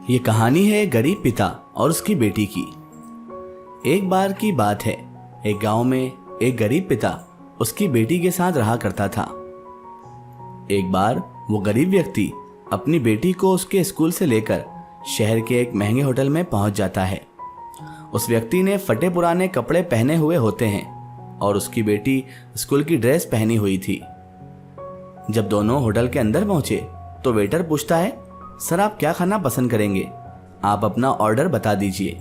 ये कहानी है एक गरीब पिता और उसकी बेटी की। एक बार की बात है, एक गांव में एक गरीब पिता उसकी बेटी के साथ रहा करता था। एक बार वो गरीब व्यक्ति अपनी बेटी को उसके स्कूल से लेकर शहर के एक महंगे होटल में पहुंच जाता है। उस व्यक्ति ने फटे पुराने कपड़े पहने हुए होते हैं और उसकी बेटी स्कूल की ड्रेस पहनी हुई थी। जब दोनों होटल के अंदर पहुंचे तो वेटर पूछता है, सर आप क्या खाना पसंद करेंगे, आप अपना ऑर्डर बता दीजिए।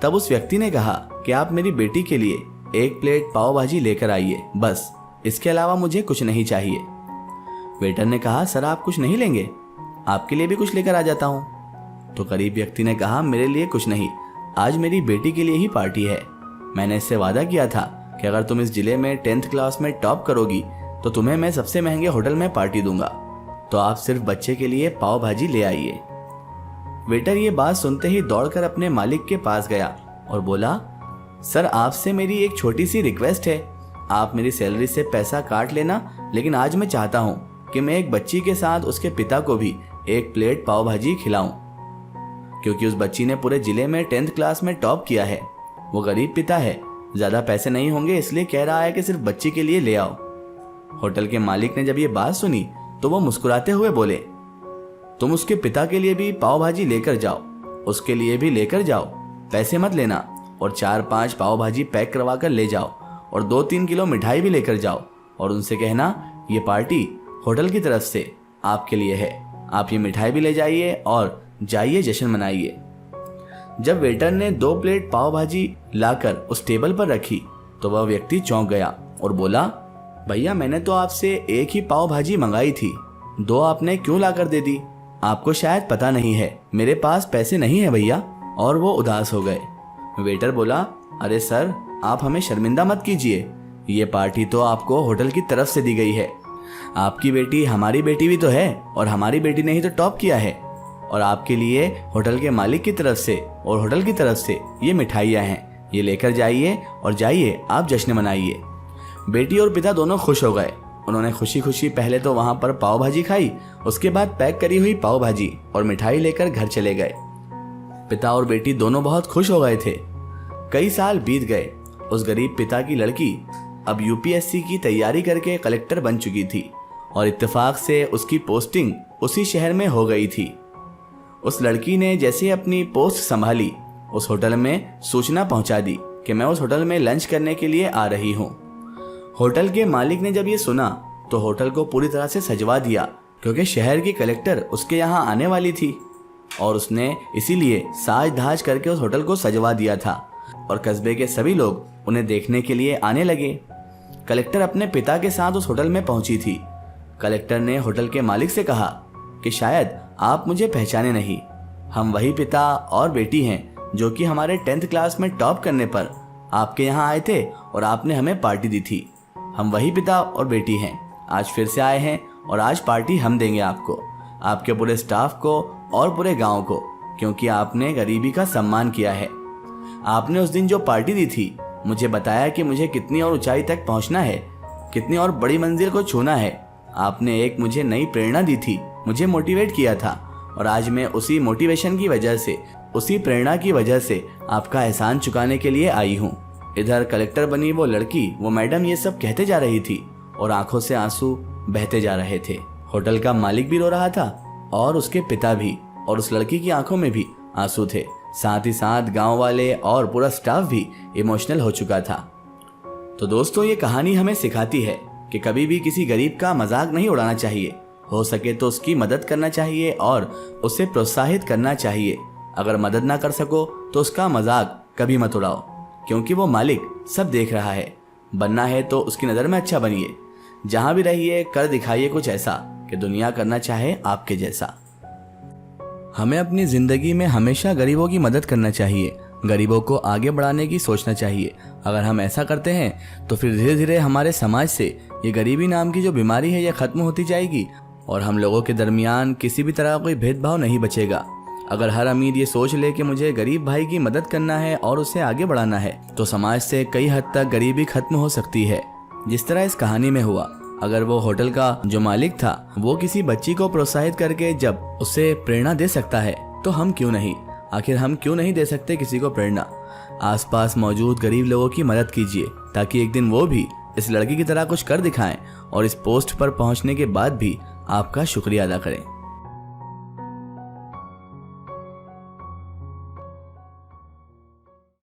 तब उस व्यक्ति ने कहा कि आप मेरी बेटी के लिए एक प्लेट पाव भाजी लेकर आइए, बस इसके अलावा मुझे कुछ नहीं चाहिए। वेटर ने कहा, सर आप कुछ नहीं लेंगे, आपके लिए भी कुछ लेकर आ जाता हूँ। तो गरीब व्यक्ति ने कहा, मेरे लिए कुछ नहीं, आज मेरी बेटी के लिए ही पार्टी है। मैंने इससे वादा किया था कि अगर तुम इस जिले में 10th क्लास में टॉप करोगी तो तुम्हें मैं सबसे महंगे होटल में पार्टी दूंगा, तो आप सिर्फ बच्चे के लिए पाव भाजी ले आइए। वेटर ये बात सुनते ही दौड़कर अपने मालिक के पास गया और बोला, सर आपसे मेरी एक छोटी सी रिक्वेस्ट है, आप मेरी सैलरी से पैसा काट लेना, लेकिन आज मैं चाहता हूँ कि मैं एक बच्ची के साथ उसके पिता को भी एक प्लेट पाव भाजी खिलाऊं, क्योंकि उस बच्ची ने पूरे जिले में 10th क्लास में टॉप किया है। वो गरीब पिता है, ज्यादा पैसे नहीं होंगे, इसलिए कह रहा है कि सिर्फ बच्ची के लिए ले आओ। होटल के मालिक ने जब ये बात सुनी तो वो मुस्कुराते हुए बोले, तुम उसके पिता के लिए भी पाव भाजी लेकर जाओ, उसके लिए भी लेकर जाओ, पैसे मत लेना, और 4-5 पाव भाजी पैक करवा कर ले जाओ और 2-3 किलो मिठाई भी लेकर जाओ और उनसे कहना ये पार्टी होटल की तरफ से आपके लिए है, आप ये मिठाई भी ले जाइए और जाइए जश्न मनाइए। जब वेटर ने 2 प्लेट पाव भाजी लाकर उस टेबल पर रखी तो वह व्यक्ति चौंक गया और बोला, भैया मैंने तो आपसे एक ही पाव भाजी मंगाई थी, 2 आपने क्यों लाकर दे दी? आपको शायद पता नहीं है, मेरे पास पैसे नहीं है भैया। और वो उदास हो गए। वेटर बोला, अरे सर आप हमें शर्मिंदा मत कीजिए, ये पार्टी तो आपको होटल की तरफ से दी गई है। आपकी बेटी हमारी बेटी भी तो है और हमारी बेटी ने ही तो टॉप किया है, और आपके लिए होटल के मालिक की तरफ से और होटल की तरफ से ये मिठाइयाँ हैं, ये लेकर जाइए और जाइए आप जश्न मनाइए। बेटी और पिता दोनों खुश हो गए। उन्होंने खुशी खुशी पहले तो वहां पर पाव भाजी खाई, उसके बाद पैक करी हुई पाव भाजी और मिठाई लेकर घर चले गए। पिता और बेटी दोनों बहुत खुश हो गए थे। कई साल बीत गए। उस गरीब पिता की लड़की अब यूपीएससी की तैयारी करके कलेक्टर बन चुकी थी और इत्तेफाक से उसकी पोस्टिंग उसी शहर में हो गई थी। उस लड़की ने जैसे अपनी पोस्ट संभाली, उस होटल में सूचना पहुंचा दी कि मैं उस होटल में लंच करने के लिए आ रही हूँ। होटल के मालिक ने जब ये सुना तो होटल को पूरी तरह से सजवा दिया, क्योंकि शहर की कलेक्टर उसके यहाँ आने वाली थी और उसने इसीलिए साज धाज करके उस होटल को सजवा दिया था और कस्बे के सभी लोग उन्हें देखने के लिए आने लगे। कलेक्टर अपने पिता के साथ उस होटल में पहुंची थी। कलेक्टर ने होटल के मालिक से कहा कि शायद आप मुझे पहचाने नहीं, हम वही पिता और बेटी हैं जो कि हमारे 10th क्लास में टॉप करने पर आपके यहाँ आए थे और आपने हमें पार्टी दी थी। हम वही पिता और बेटी हैं, आज फिर से आए हैं और आज पार्टी हम देंगे आपको, आपके पूरे स्टाफ को और पूरे गांव को, क्योंकि आपने गरीबी का सम्मान किया है। आपने उस दिन जो पार्टी दी थी, मुझे बताया कि मुझे कितनी और ऊंचाई तक पहुंचना है, कितनी और बड़ी मंजिल को छूना है। आपने एक मुझे नई प्रेरणा दी थी, मुझे मोटिवेट किया था, और आज मैं उसी मोटिवेशन की वजह से, उसी प्रेरणा की वजह से आपका एहसान चुकाने के लिए आई हूँ। इधर कलेक्टर बनी वो लड़की, वो मैडम ये सब कहते जा रही थी और आंखों से आंसू बहते जा रहे थे। होटल का मालिक भी रो रहा था और उसके पिता भी, और उस लड़की की आंखों में भी आंसू थे। साथ ही साथ गांव वाले और पूरा स्टाफ भी इमोशनल हो चुका था। तो दोस्तों, ये कहानी हमें सिखाती है कि कभी भी किसी गरीब का मजाक नहीं उड़ाना चाहिए। हो सके तो उसकी मदद करना चाहिए और उसे प्रोत्साहित करना चाहिए। अगर मदद ना कर सको तो उसका मजाक कभी मत उड़ाओ, क्योंकि वो मालिक सब देख रहा है। बनना है तो उसकी नज़र में अच्छा बनिए। जहां भी रहिए कर दिखाइए कुछ ऐसा कि दुनिया करना चाहे आपके जैसा। हमें अपनी जिंदगी में हमेशा गरीबों की मदद करना चाहिए, गरीबों को आगे बढ़ाने की सोचना चाहिए। अगर हम ऐसा करते हैं तो फिर धीरे धीरे हमारे समाज से ये गरीबी नाम की जो बीमारी है ये खत्म होती जाएगी और हम लोगों के दरमियान किसी भी तरह का कोई भेदभाव नहीं बचेगा। अगर हर अमीर ये सोच ले कि मुझे गरीब भाई की मदद करना है और उसे आगे बढ़ाना है, तो समाज से कई हद तक गरीबी खत्म हो सकती है, जिस तरह इस कहानी में हुआ। अगर वो होटल का जो मालिक था वो किसी बच्ची को प्रोत्साहित करके जब उसे प्रेरणा दे सकता है, तो हम क्यों नहीं, आखिर हम क्यों नहीं दे सकते किसी को प्रेरणा। आसपास मौजूद गरीब लोगों की मदद कीजिए ताकि एक दिन वो भी इस लड़की की तरह कुछ कर दिखाएं और इस पोस्ट पर पहुंचने के बाद भी आपका शुक्रिया अदा करें।